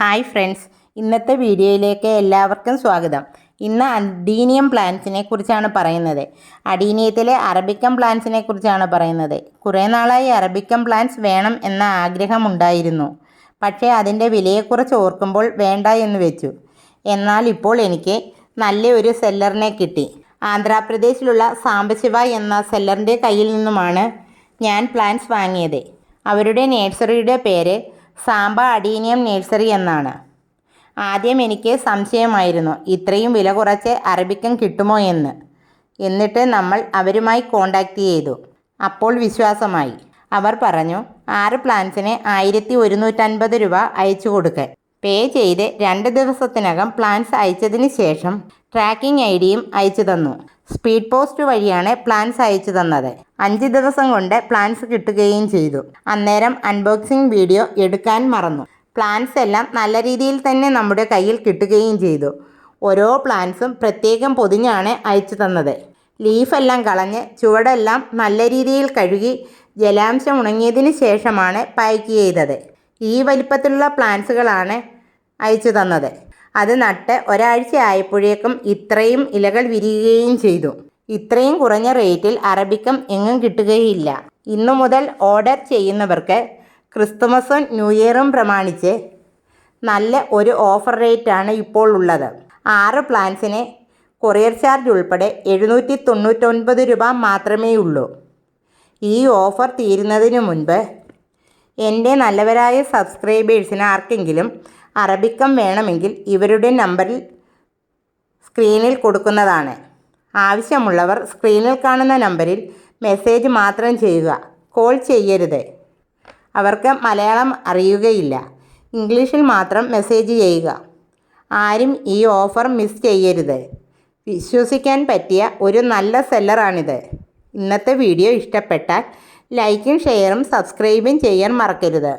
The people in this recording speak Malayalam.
ഹായ് ഫ്രണ്ട്സ്, ഇന്നത്തെ വീഡിയോയിലേക്ക് എല്ലാവർക്കും സ്വാഗതം. ഇന്ന് അഡീനിയം പ്ലാന്റ്സിനെ കുറിച്ചാണ് പറയുന്നത്. അഡീനിയത്തിലെ അറബിക്കം പ്ലാന്റ്സിനെ കുറിച്ചാണ് പറയുന്നത്. കുറേ നാളായി അറബിക്കം പ്ലാന്റ്സ് വേണം എന്ന ആഗ്രഹമുണ്ടായിരുന്നു. പക്ഷേ അതിൻ്റെ വിലയെക്കുറിച്ച് ഓർക്കുമ്പോൾ വേണ്ട എന്ന് വെച്ചു. എന്നാൽ ഇപ്പോൾ എനിക്ക് നല്ല ഒരു സെല്ലറിനെ കിട്ടി. ആന്ധ്രാപ്രദേശിലുള്ള സാംബശിവ എന്ന സെല്ലറിൻ്റെ കയ്യിൽ നിന്നുമാണ് ഞാൻ പ്ലാന്റ്സ് വാങ്ങിയത്. അവരുടെ നഴ്സറിയുടെ പേര് സാംബ അഡീനിയം നഴ്സറി എന്നാണ്. ആദ്യം എനിക്ക് സംശയമായിരുന്നു ഇത്രയും വില കുറച്ച് അറബിക്കം കിട്ടുമോ എന്ന്. എന്നിട്ട് നമ്മൾ അവരുമായി കോണ്ടാക്റ്റ് ചെയ്തു. അപ്പോൾ വിശ്വാസമായി. അവർ പറഞ്ഞു 6 പ്ലാന്റ്സിന് 1150 രൂപ അയച്ചു കൊടുക്കാൻ. പേ ചെയ്ത് 2 ദിവസത്തിനകം പ്ലാന്റ്സ് അയച്ചതിന് ശേഷം ട്രാക്കിംഗ് ഐഡിയും അയച്ചു തന്നു. സ്പീഡ് പോസ്റ്റ് വഴിയാണ് പ്ലാന്റ്സ് അയച്ചു തന്നത്. 5 ദിവസം കൊണ്ട് പ്ലാന്റ്സ് കിട്ടുകയും ചെയ്തു. അന്നേരം അൺബോക്സിംഗ് വീഡിയോ എടുക്കാൻ മറന്നു. പ്ലാന്റ്സ് എല്ലാം നല്ല രീതിയിൽ തന്നെ നമ്മുടെ കയ്യിൽ കിട്ടുകയും ചെയ്തു. ഓരോ പ്ലാന്റ്സും പ്രത്യേകം പൊതിഞ്ഞാണ് അയച്ചു തന്നത്. ലീഫെല്ലാം കളഞ്ഞ് ചുവടെല്ലാം നല്ല രീതിയിൽ കഴുകി ജലാംശം ഉണങ്ങിയതിന് ശേഷമാണ് പാക്ക് ചെയ്തത്. ഈ വലിപ്പത്തിലുള്ള പ്ലാന്റ്സുകളാണ് അയച്ചു തന്നത്. അത് നട്ട് ഒരാഴ്ച ആയപ്പോഴേക്കും ഇത്രയും ഇലകൾ വിരിയുകയും ചെയ്തു. ഇത്രയും കുറഞ്ഞ റേറ്റിൽ അറബിക്കം എങ്ങും കിട്ടുകയില്ല. ഇന്നു മുതൽ ഓർഡർ ചെയ്യുന്നവർക്ക് ക്രിസ്തുമസും ന്യൂ ഇയറും പ്രമാണിച്ച് നല്ല ഒരു ഓഫർ റേറ്റാണ് ഇപ്പോൾ ഉള്ളത്. 6 പ്ലാന്റ്സിന് കൊറിയർ ചാർജ് ഉൾപ്പെടെ 799 രൂപ മാത്രമേ ഉള്ളൂ. ഈ ഓഫർ തീരുന്നതിന് മുൻപ് എൻ്റെ നല്ലവരായ സബ്സ്ക്രൈബേഴ്സിന് ആർക്കെങ്കിലും അറബിക്കം വേണമെങ്കിൽ ഇവരുടെ നമ്പറിൽ സ്ക്രീനിൽ കൊടുക്കുന്നതാണ്. ആവശ്യമുള്ളവർ സ്ക്രീനിൽ കാണുന്ന നമ്പറിൽ മെസ്സേജ് മാത്രം ചെയ്യുക. കോൾ ചെയ്യരുത്. അവർക്ക് മലയാളം അറിയുകയില്ല. ഇംഗ്ലീഷിൽ മാത്രം മെസ്സേജ് ചെയ്യുക. ആരും ഈ ഓഫർ മിസ് ചെയ്യരുത്. വിശ്വസിക്കാൻ പറ്റിയ ഒരു നല്ല സെല്ലറാണിത്. ഇന്നത്തെ വീഡിയോ ഇഷ്ടപ്പെട്ടാൽ ലൈക്കും ഷെയറും സബ്സ്ക്രൈബും ചെയ്യാൻ മറക്കരുത്.